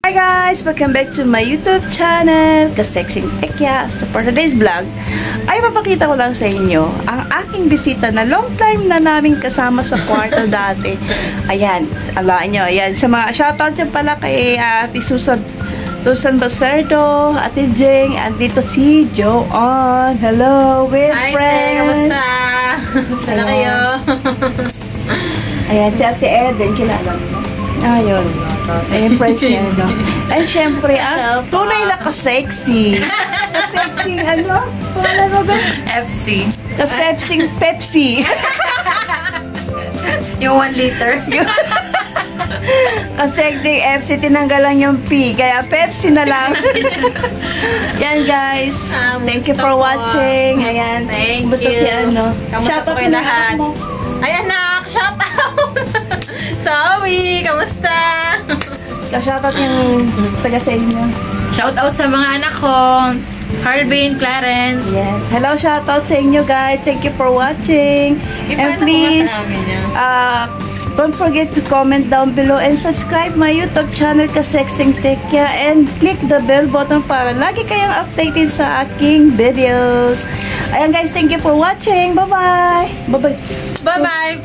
Hi guys! Welcome back to my YouTube channel, Kasexing Tekya. So for today's vlog, ay papakita ko lang sa inyo ang aking bisita na long time na namin kasama sa kwarto dati. Ayan, alaan nyo, ayan. Sa mga shoutout dyan pala kay Ate Susan Baserdo, Ate Jeng, andito si Joan. Hello, with Hi, friends! Kamusta? Kamusta na kayo? Ayan, si Ate Eden, kilala mo. Ayun. Ayun, friends niya, no? Ay, syempre, tunay na ka-sexy. Ka-sexy, ano? Tunay na ba? FC. Ka-sexy Pepsi. Yung 1 liter. Ka-sexy FC, tinanggal lang yung P. Kaya Pepsi na lang. Yan, guys. Thank you for watching. Ayan. Thank Basta you. si ano. Kamusta po kayo lahat? Ay, anak! Shout out! Sawi! Kamusta? Shoutout yung taga sa inyo. Shoutout sa mga anak ko, Harbin, Clarence. Yes. Hello, shoutout sa inyo, guys. Thank you for watching. And please, don't forget to comment down below and subscribe my YouTube channel, Kasexing Tekya, and click the bell button para lagi kayong updated sa aking videos. Ayan, guys. Thank you for watching. Bye-bye. Bye-bye. Bye-bye!